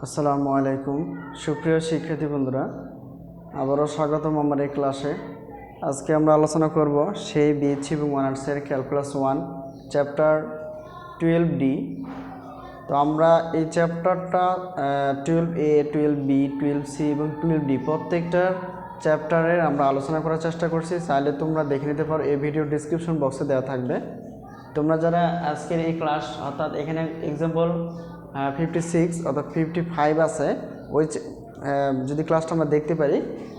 আসসালামু আলাইকুম সুপ্রিয় শিক্ষার্থী বন্ধুরা, আবারও স্বাগতম আমার এই ক্লাসে। আজকে আমরা আলোচনা করব সেই বিএসসি এবং অনার্সের ক্যালকুলাস 1 চ্যাপ্টার 12D। তো আমরা এই চ্যাপ্টারটা 12A, 12B, 12C এবং 12D প্রত্যেকটার চ্যাপ্টারের আমরা আলোচনা করার চেষ্টা করছি। চাইলে তোমরা দেখে নিতে পারো, এই ভিডিও ডিসক্রিপশন বক্সে দেওয়া থাকবে। তোমরা যারা আজকের এই ক্লাস অর্থাৎ এখানে এক্সাম্পল 56 অর্থাৎ 55 আছে, ওই যদি ক্লাসটা আমরা দেখতে পারি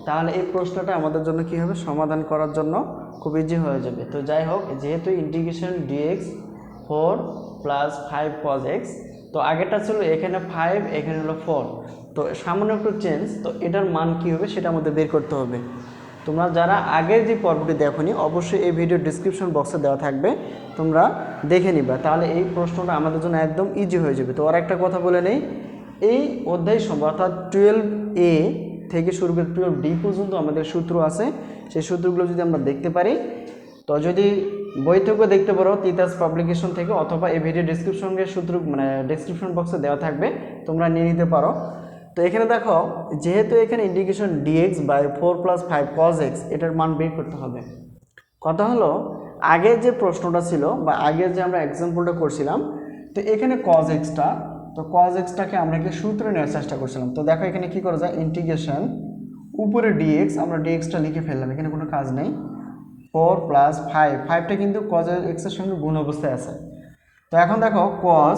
তাহলে এই প্রশ্নটা আমাদের জন্য কী হবে, সমাধান করার জন্য খুব ইজি হয়ে যাবে। তো যাই হোক, যেহেতু ইন্টিগ্রেশন dx 4 + 5 cos x, তো আগেরটা ছিল এখানে 5, এখানে হলো 4, তো সামান্য একটু চেঞ্জ। তো এটার মান কী হবে সেটা আমাদের বের করতে হবে। তোমরা যারা আগের যে পর্বটি দেখোনি, অবশ্যই এই ভিডিও ডিসক্রিপশন বক্সে দেওয়া থাকবে, তোমরা দেখে নিবা, তাহলে এই প্রশ্নটা আমাদের জন্য একদম ইজি হয়ে যাবে। তো আর একটা কথা বলে নেই, এই অধ্যায় সম্পর্কে অর্থাৎ 12A থেকে শুরু করে 12D পর্যন্ত আমাদের সূত্র আছে। সেই সূত্রগুলো যদি আমরা দেখতে পারি, তো যদি বই থেকেও দেখতে পারো তিতাস পাবলিকেশন থেকে, অথবা এই ভিডিও ডিসক্রিপশনের সূত্র ডিসক্রিপশন বক্সে দেওয়া থাকবে, তোমরা নিয়ে নিতে পারো। তো এখানে দেখো, যেহেতু এখানে integration dx by 4 + 5 cos x, এটার মান বের করতে হবে। কথা হলো, আগে যে প্রশ্নটা ছিল বা আগে যে আমরা এক্সাম্পলটা করছিলাম, তো এখানে cos x-টা, তো cos x-টাকে আমরা কি সূত্রে নেওয়ার চেষ্টা করছিলাম। তো দেখো এখানে কি করা যায়, ইন্টিগ্রেশন উপরে dx, আমরা dx-টা লিখে ফেললাম, এখানে কোনো কাজ নেই। 4 + 5, 5টা কিন্তু cos x-এর সঙ্গে গুণ অবস্থায় আছে। তো এখন দেখো cos,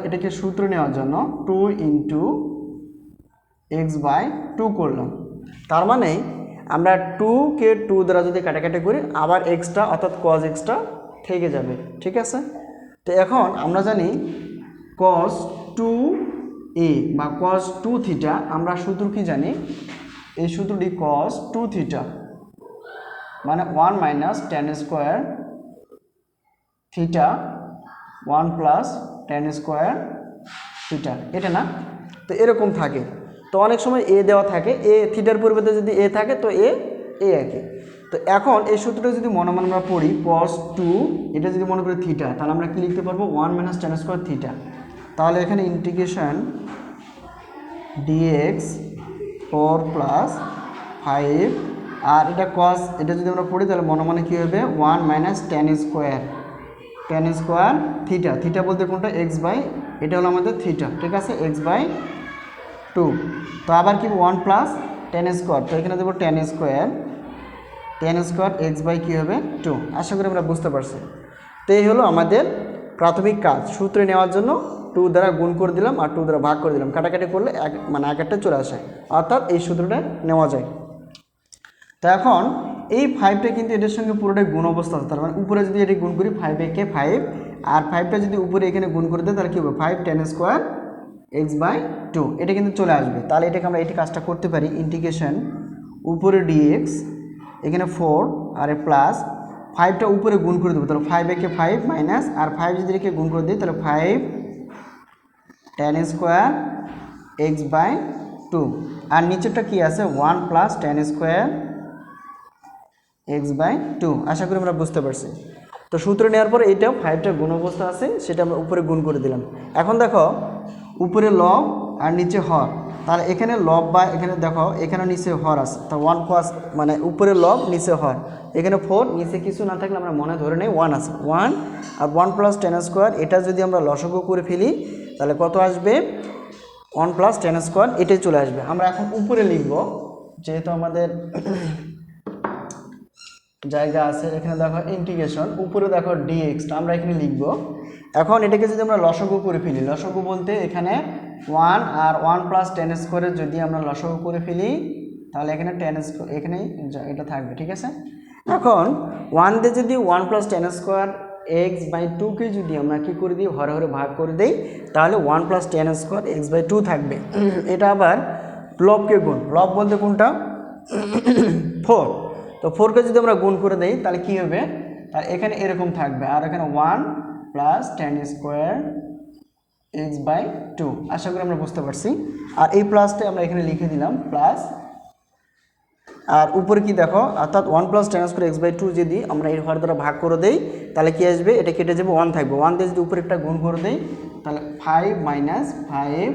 এটাকে সূত্র নেওয়ার জন্য 2 × x/2 করলাম। তার মানে আমরা 2কে 2 দ্বারা যদি কাটাকাটি করি, আবার এক্সট্রা অর্থাৎ cos x-টা থেকে যাবে, ঠিক আছে। তো এখন আমরা জানি cos 2a বা cos 2θ, আমরা সূত্র কি জানি, এই সূত্রটি cos 2θ মানে 1 - tan² θ 1 + tan² θ, এটা না? তো এরকম থাকে। তো অনেক সময় এ দেওয়া থাকে, এ থিটার পরিবর্তে যদি এ থাকে তো এ একই। তো এখন এই সূত্রটা যদি মনে মনে আমরা পড়ি, cos 2, এটা যদি মনে করি থিটা, তাহলে আমরা কি লিখতে পারবো, 1 - tan² θ। তাহলে এখানে ইন্টিগ্রেশন dx 4 + 5, আর এটা cos, এটা যদি আমরা পড়ি তাহলে মনে মনে কী হবে, 1 - tan² θ। থিটা বলতে কোনটা, এটা হলো আমাদের থিটা, ঠিক আছে, x/2। তো আবার কি 1 + tan², তো এখানে দেবো tan² x/, কী হবে 2। আশা করি আমরা বুঝতে পারছি। তো এই হলো আমাদের প্রাথমিক কাজ, সূত্রে নেওয়ার জন্য 2 দ্বারা গুণ করে দিলাম আর 2 দ্বারা ভাগ করে দিলাম, কাটাকাটি করলে এক একটা চলে আসে, অর্থাৎ এই সূত্রটা নেওয়া যায়। তো এখন এই 5টা কিন্তু এটার সঙ্গে পুরোটাই গুণ অবস্থা আছে, তার মানে উপরে যদি এটি গুণ করি 5 × 5, আর 5টা যদি উপরে এখানে গুণ করে দেয় তাহলে কী হবে, 5 tan² x/2, এটা কিন্তু চলে আসবে। তাহলে এটাকে আমরা এই কাজটা করতে পারি, ইন্টিগ্রেশন উপরে dx, এখানে 4 আর প্লাস 5টা উপরে গুণ করে দেবো, তাহলে 5 × 5 মাইনাস, আর 5 যদি রেখে গুণ করে দিই তাহলে 5 tan² x/2, আর নিচেরটা কি আছে, 1 + tan² x/2। আশা করি আমরা বুঝতে পারছি। তো সূত্র নেওয়ার পর এইটাও 5টা গুণ অবস্থা আছে, সেটা আমরা উপরে গুণ করে দিলাম। এখন দেখো উপরে লব আর নিচে হর, তাহলে এখানে লব বা এখানে দেখো এখানে নিচে হর আছে, তো 1 + মানে উপরে লব নিচে হর, এখানে 4, নিচে কিছু না থাকলে আমরা মনে ধরে নেই 1 আছে, 1 আর 1 + tan², এটা যদি আমরা লসাগু করে ফেলি তাহলে কত আসবে, 1 + tan², এটাই চলে আসবে। আমরা এখন উপরে লিখব, যেহেতু আমাদের জায়গা আছে, এখানে দেখো ইন্টিগ্রেশন উপরে দেখো dx-টা আমরা এখানে লিখব। এখন এটাকে যদি আমরা লসাগু করে ফেলি, লসাগু বলতে এখানে 1 আর 1 + tan² যদি আমরা লসাগু করে ফেলি তাহলে এখানে এখানে এটা থাকবে, ঠিক আছে। এখন 1 দিয়ে যদি 1 + tan² x/2কে যদি আমরা কি করে দিই, হরে হরে ভাগ করে দিই, তাহলে 1 + tan² x/2 থাকবে। এটা আবার লবকে গুণ, লব বলতে কোনটা, 4, তো 4কে যদি আমরা গুণ করে দেই তাহলে কি হবে, তাহলে এখানে এরকম থাকবে, আর এখানে 1 + tan² x/2। আশা করি আমরা বুঝতে পারছি। আর এই প্লাসটা আমরা এখানে লিখে দিলাম প্লাস, আর উপরে কি দেখো, অর্থাৎ 1 + tan² x/2 যদি আমরা এই হর দ্বারা ভাগ করে দেই তাহলে কি আসবে, এটা কেটে যাবে, 1 থাকবে। 1 দিয়ে যদি উপরে একটা গুণ করে দেই তাহলে 5 - 5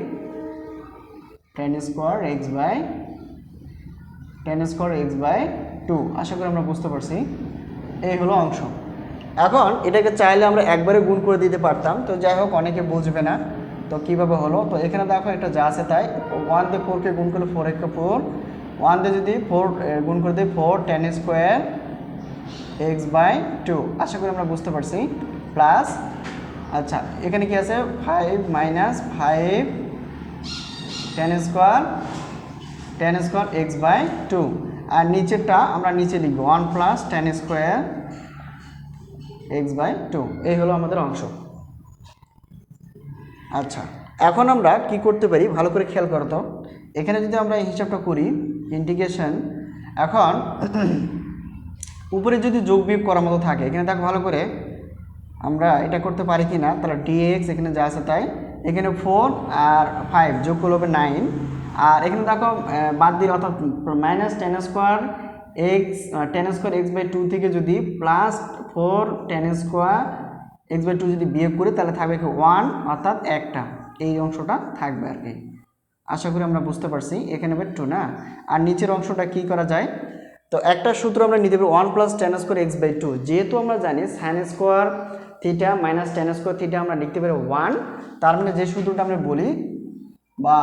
টেন স্কোয়ার এক্স বাই 2। আশা করি আমরা বুঝতে পারছি। এই হলো অংশ। এখন এটাকে চাইলে আমরা একবারে গুণ করে দিতে পারতাম, তো যাই হোক অনেকে বুঝবে না। তো কীভাবে হলো, তো এখানে দেখো এটা যা আছে তাই, 1 দিয়ে 4কে গুণ করলে 4 1 4, 1 দিয়ে যদি 4 গুণ করে দিই 4 টেন স্কোয়ার এক্স বাই 2। আশা করি আমরা বুঝতে পারছি। প্লাস আচ্ছা এখানে কি আছে 5 minus 5 tan square x by 2, আর নিচেরটা আমরা নিচে লিখব 1 plus tan square x by 2। এই হলো আমাদের অংশ। আচ্ছা এখন আমরা কি করতে পারি ভালো করে খেয়াল করো তো। এখানে যদি আমরা এই হিসাবটা করি ইন্টিগ্রেশন, এখন উপরে যদি যোগ বিয়োগ করার মতো থাকে, এখানে দেখো ভালো করে আমরা এটা করতে পারি কি না, তাহলে ডিএক্স এখানে যা আছে তাই, এখানে 4 আর 5 যোগ করলে হবে 9, আর এখানে দেখো বাদ দিলে অর্থাৎ minus tan square x by 2 থেকে যদি plus 4 tan square x by 2 যদি বিয়োগ করি তাহলে থাকবে কি 1, অর্থাৎ একটা এই অংশটা থাকবে আর কি। আশা করি আমরা বুঝতে পারছি। এখানে হবে 2 না, আর নিচের অংশটা কি করা যায়, তো একটা সূত্র আমরা নিতে পারি 1 plus tan square x by 2, যেহেতু আমরা জানি sine square theta minus tan square theta আমরা লিখতে পারি 1, তার মানে যে সূত্রটা আমরা বলি বা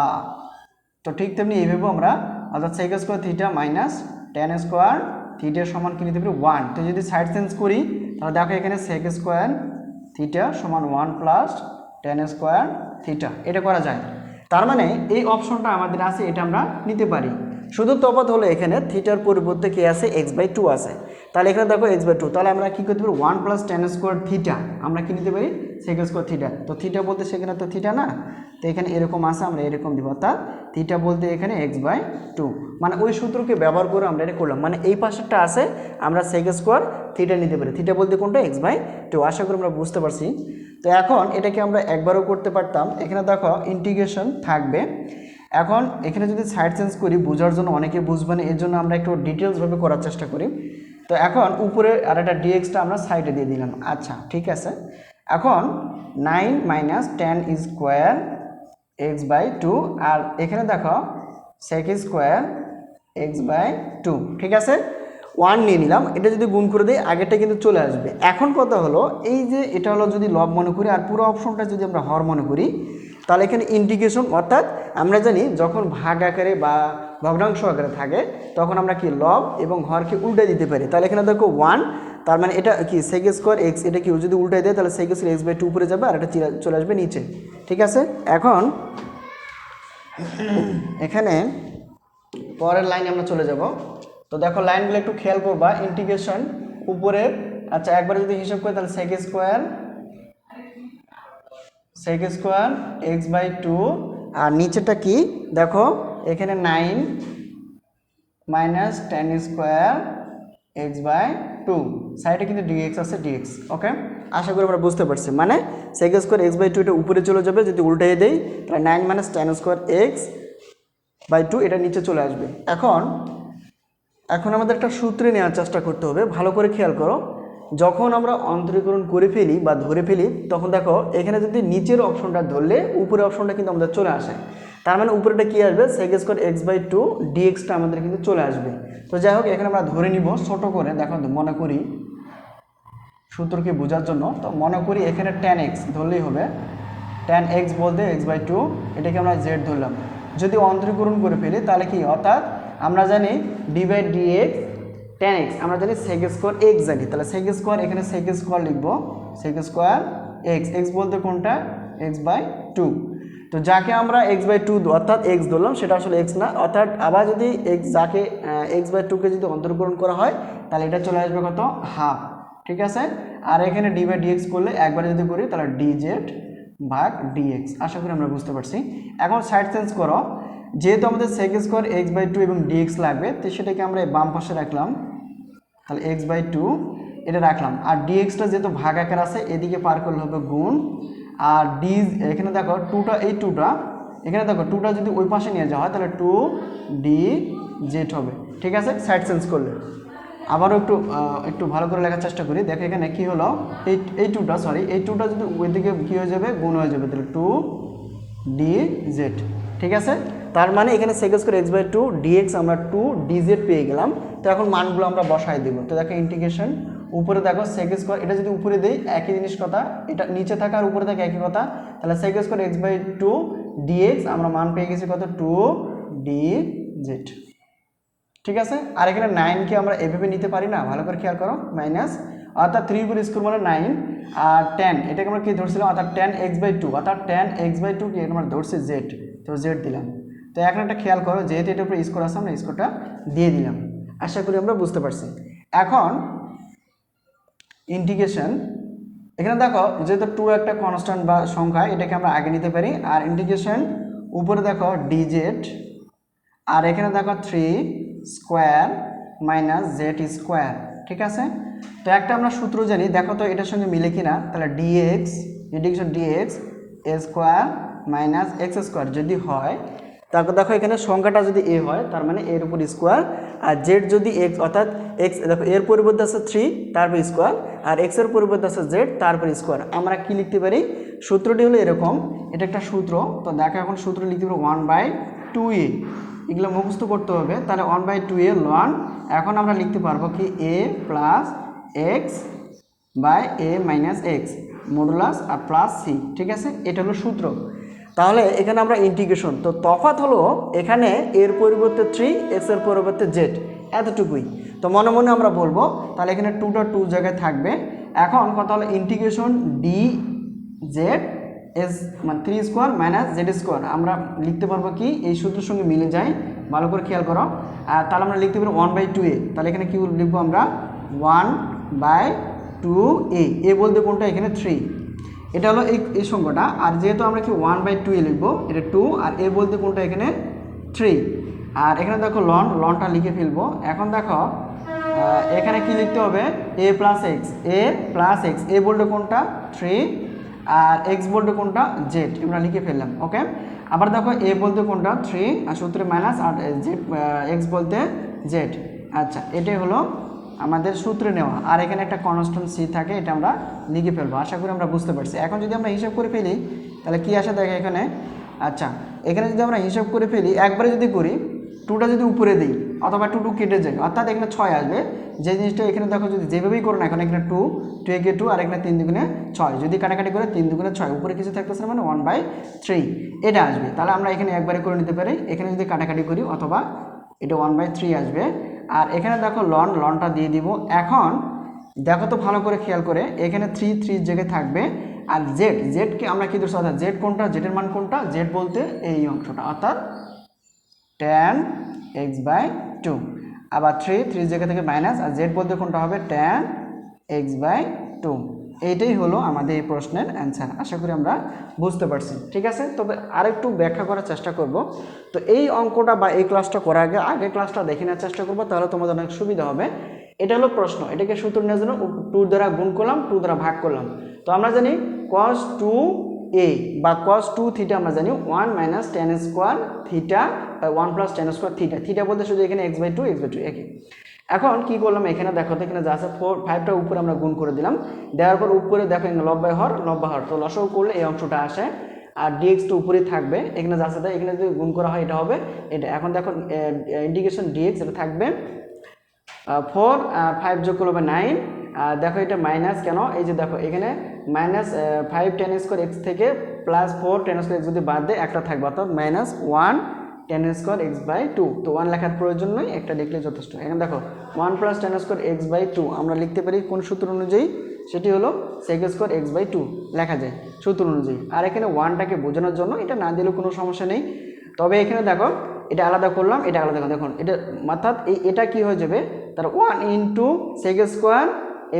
তো ঠিক তেমনি এইভাবে আমরা অর্থাৎ sec square theta minus tan square থিটার সমান কি নিতে পারি 1। তো যদি সাইড চেঞ্জ করি তাহলে দেখো এখানে সেক স্কোয়ার থিটা সমান 1 প্লাস টেন স্কোয়ার থিটা, এটা করা যায়। তার মানে এই অপশনটা আমাদের আছে, এটা আমরা নিতে পারি। শুধু তফাৎ হলো এখানে থিটার পরিবর্তে কি আছে এক্স বাই 2 আছে, তাহলে এখানে দেখো এক্স বাই 2, তাহলে আমরা কী করতে পারি 1 প্লাস টেন স্কোয়ার থিটা আমরা কি নিতে পারি সেক স্কোয়ার থিটা। তো থিটা বলতে সেখানে তো থিটা না, তো এখানে এরকম আছে আমরা এরকম দিব, অর্থাৎ থিটা বলতে এখানে এক্স বাই 2, মানে ওই সূত্রকে ব্যবহার করে আমরা এটা করলাম। মানে এই পাশেরটা আছে আমরা সেক স্কোয়ার থিটা নিতে পারি, থিটা বলতে কোনটা এক্স বাই 2। আশা করি আমরা বুঝতে পারছি। তো এখন এটাকে আমরা একবারও করতে পারতাম, এখানে দেখো ইন্টিগ্রেশন থাকবে। এখন এখানে যদি সাইড চেঞ্জ করি বোঝার জন্য অনেকে বুঝবে না, এর জন্য আমরা একটু ডিটেলসভাবে করার চেষ্টা করি। তো এখন উপরে আর একটা ডিএক্সটা আমরা সাইডে দিয়ে দিলাম। আচ্ছা ঠিক আছে, এখন 9 minus tan square x by 2, আর এখানে দেখো সেক স্কোয়ার এক্স বাই 2, ঠিক আছে 1 নিয়ে নিলাম। এটা যদি গুণ করে দিই আগেরটা কিন্তু চলে আসবে। এখন কথা হলো এই যে এটা হলো যদি লব মনে করি আর পুরো অপশনটা যদি আমরা হর মনে করি, তাহলে এখানে ইন্টিগ্রেশন, অর্থাৎ আমরা জানি যখন ভাগ আকারে বা ভগ্নাংশ আকারে থাকে তখন আমরা কি লব এবং হরকে উল্টে দিতে পারি। তাহলে এখানে দেখো 1, তার মানে এটা কি সেক স্কোয়ার এক্স, এটা কি যদি উল্টে দেয় তাহলে সেক স্কোয়ার এক্স বাই 2 উপরে যাবে আর এটা চলে আসবে নিচে, ঠিক আছে। এখন এখানে পরের লাইনে আমরা চলে যাব। তো দেখো লাইনগুলো একটু খেয়াল করবা, ইন্টিগ্রেশন উপরের, আচ্ছা একবার যদি হিসাব করি তাহলে সেক স্কোয়ার এক্স বাই 2, আর নিচেটা কি দেখো এখানে 9 minus tan square x by 2, সাইডে কিন্তু ডিএক্স আছে ডিএক্স। ওকে, আশা করি আমরা বুঝতে পারছি। মানে সেক স্কোয়ার এক্স বাই 2 এটা উপরে চলে যাবে, যদি উল্টাই দেই তাহলে 9 minus tan square x by 2 এটা নিচে চলে আসবে। এখন আমাদের একটা সূত্রে নেওয়ার চেষ্টা করতে হবে, ভালো করে খেয়াল করো। যখন আমরা অন্তরীকরণ করে ফেলি বা ধরে ফেলি তখন দেখো এখানে যদি নিচের অপশনটা ধরলে উপরের অপশনটা কিন্তু আমাদের চলে আসে, তার মানে উপরেটা কি আসবে সেক স্কোয়ার এক্স বাই 2 ডিএক্সটা আমাদের কিন্তু চলে আসবে। তো যাই হোক এখানে আমরা ধরে নিব ছোট করে, দেখো মনে করি সূত্রকে বোঝার জন্য, তো মনে করি এখানে টেন এক্স ধরলেই হবে, টেন এক্স বলতে এক্স বাই 2, এটাকে আমরা জেড ধরলাম। যদি অন্তরীকরণ করে ফেলি তাহলে কি, অর্থাৎ আমরা জানি d by dx tan x, আমরা জানি সেক স্কোয়ার এক্স জানি, তাহলে সেক স্কোয়ার এখানে সেক স্কোয়ার লিখবো, সেক স্কোয়ার এক্স, এক্স বলতে কোনটা এক্স বাই 2। তো যাকে আমরা এক্স বাই 2 অর্থাৎ এক্স ধরলাম সেটা আসলে এক্স না, অর্থাৎ আবার যদি এক্স যাকে এক্স বাই 2কে যদি অন্তরীকরণ করা হয় তাহলে এটা চলে আসবে কত হাফ, ঠিক আছে। আর এখানে ডি বাই ডিএক্স করলে একবারে যদি করি তাহলে ডিজেড ভাগ ডিএক্স। আশা করি আমরা বুঝতে পারছি। এখন সাইড চেঞ্জ করো, যেহেতু আমাদের সেক স্কোয়ার এক্স বাই 2 এবং ডিএক্স লাগবে, তো সেটাকে আমরা বাম পাশে রাখলাম, তাহলে এক্স বাই 2 এটা রাখলাম। আর ডিএক্সটা যেহেতু ভাগ আকার আছে এদিকে পার করলে হবে গুণ, আর ডি এখানে দেখো টুটা, এই টুটা এখানে দেখো টুটা যদি ওই পাশে নিয়ে যাওয়া হয় তাহলে 2 ডি জেড হবে, ঠিক আছে। সাইড চেঞ্জ করলে আবারও একটু ভালো করে লেখার চেষ্টা করি। দেখো এখানে কি হলো, এই টুটা সরি এই টুটা যদি ওইদিকে কী হয়ে যাবে গুণ হয়ে যাবে, তাহলে 2 ডি জেড, ঠিক আছে, তার মানে এখানে sec square x by two dx আমরা 2 ডিজেড পেয়ে গেলাম। তো এখন মানগুলো আমরা বসাই দেবো। তো দেখো ইন্টিগ্রেশন, উপরে দেখো sec স্কয়ার, এটা যদি উপরে দেই একই জিনিস কথা, এটা নিচে থাকা আর উপরে থাকা একই কথা, তাহলে sec square x by two dx আমরা মান পেয়ে গেছি কত 2 ডিজেড। ঠিক আছে, আর এখানে 9 কে আমরা এভাবে নিতে পারি না, ভালো করে খেয়াল করো, মাইনাস অর্থাৎ 3 উপর স্কোয়ার মানে 9 আর 10 এটাকে আমরা কি ধরছিলাম, অর্থাৎ 10x বাই টু, অর্থাৎ 10x বাই টু কি আমরা ধরছি z, তো z দিলাম। তো এখন একটা খেয়াল করো, যেহেতু এটার উপরে স্কোয়ার আছে আমরা স্কোয়ারটা দিয়ে দিলাম। আশা করি আমরা বুঝতে পারছি। এখন ইন্টিগ্রেশন, এখানে দেখো যেহেতু 2 একটা কনস্ট্যান্ট বা সংখ্যা, এটাকে আমরা আগে নিতে পারি। আর ইন্টিগ্রেশন উপরে দেখো ডিজেড, আর এখানে দেখো 3 স্কোয়ার মাইনাস জেড স্কোয়ার। ঠিক আছে, তো একটা আমরা সূত্র জানি, দেখো তো এটার সঙ্গে মিলে কিনা। তাহলে ডিএক্স ইন্টিগ্রেশন ডিএক্স এ স্কোয়ার মাইনাস এক্স স্কোয়ার যদি হয়, তারপর দেখো এখানে সংখ্যাটা যদি এ হয় তার মানে এর উপর স্কোয়ার, আর জেড যদি এক্স, অর্থাৎ এক্স দেখো এর পরিবর্তে আছে 3 তারপর স্কোয়ার, আর এক্স এর পরিবর্তে আছে জেড তারপর স্কোয়ার। আমরা কি লিখতে পারি, সূত্রটি হলো এরকম, এটা একটা সূত্র। তো দেখো এখন সূত্র লিখতে পারি 1/2a, এগুলো মুখস্থ করতে হবে। তাহলে 1/2a লন, এখন আমরা লিখতে পারবো কি a plus x by a minus x modulus আর প্লাস সি। ঠিক আছে, এটা হলো সূত্র। তাহলে এখানে আমরা ইন্টিগ্রেশন, তো তফাৎ হলো এখানে এর পরিবর্তে 3 এক্স এর পরিবর্তে জেড, এতটুকুই। তো মনে মনে আমরা বলবো, তাহলে এখানে 2টা 2 জায়গায় থাকবে। এখন কথা হলো ইন্টিগ্রেশন ডি জেড এস মানে 3 স্কোয়ার মাইনাস জেড স্কোয়ার আমরা লিখতে পারবো কি, এই সূত্রের সঙ্গে মিলে যায়, ভালো করে খেয়াল করো। আর তাহলে আমরা লিখতে পারি 1/2a, তাহলে এখানে কি লিখবো আমরা 1/2a, এ বলতে কোনটা, এখানে 3, এটা হলো এই সংখ্যাটা। আর যেহেতু আমরা কি 1/2a লিখবো, এটা 2, আর এ বলতে কোনটা এখানে 3, আর এখানে দেখো লনটা লিখে ফেলবো। এখন দেখো এখানে কি লিখতে হবে, এ প্লাস এক্স, এ প্লাস এক্স, এ বলতে কোনটা 3, আর এক্স বলতে কোনটা জেড, আমরা লিখে ফেললাম। ওকে, আবার দেখো এ বলতে কোনটা 3 আর সূত্রে মাইনাস, আর জেড এক্স বলতে জেড। আচ্ছা, এটাই হলো আমাদের সূত্রে নেওয়া। আর এখানে একটা কনস্ট্যান্ট সি থাকে, এটা আমরা লিখে ফেলবো। আশা করি আমরা বুঝতে পারছি। এখন যদি আমরা হিসাব করে ফেলি তাহলে কি আসে দেখে এখানে। আচ্ছা, এখানে যদি আমরা হিসাব করে ফেলি, একবারে যদি করি, 2টা যদি উপরে দিই অথবা 2 কেটে যায়, অর্থাৎ এখানে 6 আসবে। যে জিনিসটা এখানে দেখো যদি যেভাবেই করো না, এখন এখানে 2 একে 2 আর এখানে 3 দুগুণে 6, যদি কাটাকাটি করে 3 দুগুণে 6, উপরে কিছু থাকতেছে না, মানে 1/3 এটা আসবে। তাহলে আমরা এখানে একবারে করে নিতে পারি, এখানে যদি কাটাকাটি করি অথবা এটা 1/3 আসবে। আর এখানে দেখো লনটা দিয়ে দিব। এখন দেখো তো ভালো করে খেয়াল করে, এখানে 3 জায়গায় থাকবে, আর জেডকে আমরা কি ধরছি, অর্থাৎ জেড কোনটা, জেডের মান কোনটা, জেড বলতে এই অংশটা, অর্থাৎ tan x/2, আবার 3 জায়গা থেকে মাইনাস, আর জেড বলতে কোনটা হবে tan x/2। এইটাই হলো আমাদের এই প্রশ্নের অ্যান্সার। আশা করি আমরা বুঝতে পারছি। ঠিক আছে, তবে আরেকটু ব্যাখ্যা করার চেষ্টা করব। তো এই অঙ্কটা বা এই ক্লাসটা করার আগে ক্লাসটা দেখে নেওয়ার চেষ্টা করবো, তাহলে তোমাদের অনেক সুবিধা হবে। এটা হলো প্রশ্ন, এটাকে সূত্র নেওয়ার জন্য 2 দ্বারা গুণ করলাম, 2 দ্বারা ভাগ করলাম। তো আমরা জানি cos 2a বা cos 2 থিটা আমরা জানি 1 - tan square theta by 1 + tan square theta. Theta বলতে শুধু এখানে x/2 একই। এখন কি করলাম, এখানে দেখো তো এখানে যা আছে 5টা উপরে আমরা গুণ করে দিলাম, দেওয়ার পর উপরে দেখো লব বাই হর, তো লসাগু করলে এই অংশটা আসে, আর dx তো উপরেই থাকবে, এখানে যা আছে এখানে যদি গুণ করা হয় এটা হবে এটা। এখন দেখো ইন্টিগ্রেশন dx এটা থাকবে 4 আর 5 যোগ করলে হবে 9। দেখো এটা মাইনাস কেন, এই যে দেখো এখানে -5 tan স্কোয়ার x থেকে +4 tan স্কোয়ার x যদি বাদ দেয় একটা থাকবে, অর্থাৎ -1 tan স্কোয়ার x/2। তো 1 লেখার প্রয়োজন নয়, একটা লিখলে যথেষ্ট। এখানে দেখো 1 + tan স্কোয়ার x/2 আমরা লিখতে পারি কোন সূত্র অনুযায়ী, সেটি হলো sec স্কোয়ার x/2 লেখা যায় সূত্র অনুযায়ী। আর এখানে 1টাকে বোঝানোর জন্য এটা না দিলেও কোনো সমস্যা নেই। তবে এখানে দেখো এটা আলাদা করলাম, এটা আলাদা করলাম, দেখুন এটা অর্থাৎ এটা কি হয়ে যাবে, তার 1 × sec স্কোয়ার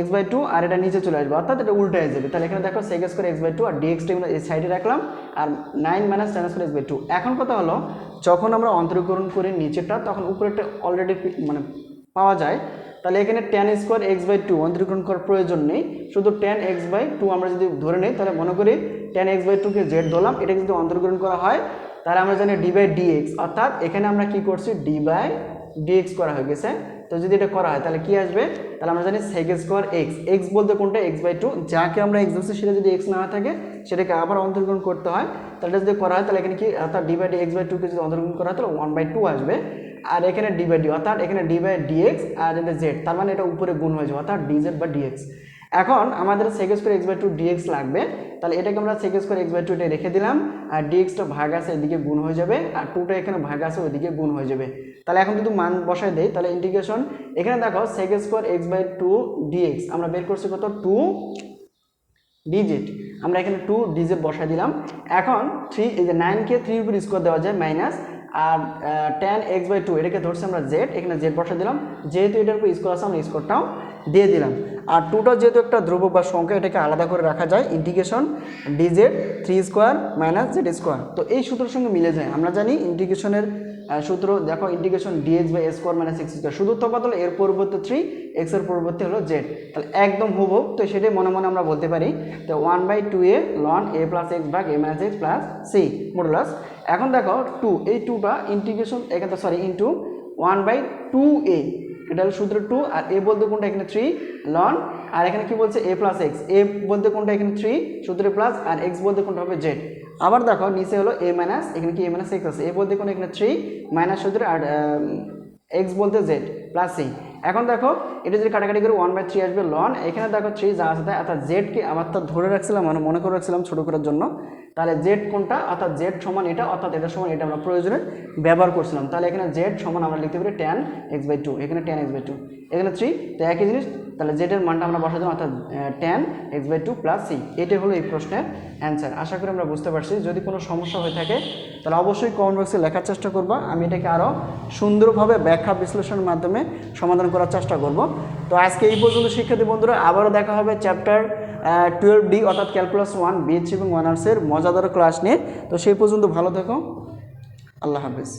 x/2, আর এটা নিচে চলে আসবে, অর্থাৎ এটা উল্টা হয়ে যাবে। তাহলে এখানে দেখো sec স্কোয়ার x/2 আর dx আমরা এই সাইডে রাখলাম, আর 9 - tan স্কোয়ার x/2। এখন কথা হলো, যখন আমরা অন্তরীকরণ করি নিচেরটা, তখন উপরেরটা অলরেডি মানে পাওয়া যায়। তাহলে এখানে tan স্কোয়ার x/2 অন্তরীকরণ করার প্রয়োজন নেই, শুধু tan x/2 আমরা যদি ধরে নিই, তাহলে মনে করি tan x/2 কে z ধরলাম, এটা যদি অন্তরীকরণ করা হয় তাহলে আমরা জানি d/dx, অর্থাৎ এখানে আমরা কি করছি d/dx করা হয়ে গেছে। তো যদি এটা করা হয় তাহলে কি আসবে, তাহলে আমরা জানি সেক স্কোয়ার এক্স, এক্স বলতে কোনটা x/2, যাকে আমরা এক্স ধরছি সেটা যদি এক্স না থাকে সেটাকে আবার অন্তর্গ্রহণ করতে হয়, তাহলে এটা যদি করা হয় তাহলে এখানে কি অর্থাৎ d/x/2 কে যদি অন্তর্গ্রহণ করা হয় তাহলে 1/2 আসবে, আর এখানে d/d অর্থাৎ এখানে d/dx আর এটা z, তার মানে এটা উপরে গুণ হয়ে যাবে অর্থাৎ dz বা dx। এখন আমাদের sec স্কয়ার x/2 dx লাগবে, তাহলে এটাকে আমরা sec স্কয়ার x/2 এটা রেখে দিলাম, আর dxটা ভাগ আছে এদিকে গুণ হয়ে যাবে, আর 2টা এখানে ভাগ আছে ওইদিকে গুণ হয়ে যাবে। তাহলে এখন যদি মান বসাই দেই তাহলে ইন্টিগ্রেশন এখানে দেখো sec স্কয়ার x/2 dx আমরা বের করছি কত 2 dz, আমরা এখানে 2 dz বসাই দিলাম। এখন 3 এই যে 9 কে 3 এর উপর স্কয়ার দেওয়া যায় মাইনাস, আর tan x/2 এটাকে ধরছি আমরা z, এখানে z বসাই দিলাম, যেহেতু এটার উপর স্কয়ার আছে আমরা স্কয়ারটাও দিয়ে দিলাম। আর 2টা যেহেতু একটা ধ্রুবক বা সংখ্যা এটাকে আলাদা করে রাখা যায়, integration dz 3 square minus z square. তো এই সূত্রের সঙ্গে মিলে যায়, আমরা জানি ইন্টিগ্রেশনের সূত্র দেখো integration dx by a square minus x square, শুধু তফাৎ হলো এর পরিবর্তে 3, x এর পরিবর্তে হলো z, তাহলে একদম হুবহু। তো সেটাই মনে মনে আমরা বলতে পারি, তো 1/2a ln a plus x ভাগ a minus x plus c modulus. এখন দেখো 2, এই 2টা ইন্টিগ্রেশন এখানে সরি ইন্টু 1/2a, এটা হলো সূত্র 2, আর a বলতে কোনটা এখানে 3 ln, আর এখানে কি বলছে a প্লাস x, a বলতে কোনটা এখানে 3 সূত্রে প্লাস, আর x বলতে কোনটা হবে z। আবার দেখো নিচে হলো a মাইনাস, এখানে কি a মাইনাস x আছে, a বলতে কোন এখানে 3 মাইনাস সূত্রে, আর x বলতে z প্লাস c। এখন দেখো এটা যদি কাটাকাটি করে 1/3 আসবে ln, এখানে দেখো 3 যা আছে তাই, অর্থাৎ z কে আবার তো ধরে রাখছিলাম মানে মনে করে রাখছিলাম ছোট করার জন্য, তাহলে z কোনটা অর্থাৎ z সমান এটা, অর্থাৎ এটা সমান এটা আমরা প্রয়োজনে ব্যবহার করছিলাম, তাহলে এখানে z সমান আমরা লিখতে পারি tan x/2, এখানে tan x/2, এখানে 3, তো একই জিনিস, তাহলে z এর মানটা আমরা বসাই দিলাম অর্থাৎ tan x/2 প্লাস c। এটাই হলো এই প্রশ্নের অ্যান্সার। আশা করি আমরা বুঝতে পারছি। যদি কোনো সমস্যা হয়ে থাকে তাহলে অবশ্যই কমেন্ট বক্সে লেখার চেষ্টা করবা, আমি এটাকে আরও সুন্দরভাবে ব্যাখ্যা বিশ্লেষণের মাধ্যমে সমাধান করার চেষ্টা করব। তো আজকে এই পর্যন্ত শিক্ষার্থী বন্ধুরা, আবারও দেখা হবে চ্যাপ্টার 12D অর্থাৎ ক্যালকুলাস 1 BH এবং অনার্সের মজাদার ক্লাস নিয়ে। তো সেই পর্যন্ত ভালো থেকো, আল্লাহ হাফেজ।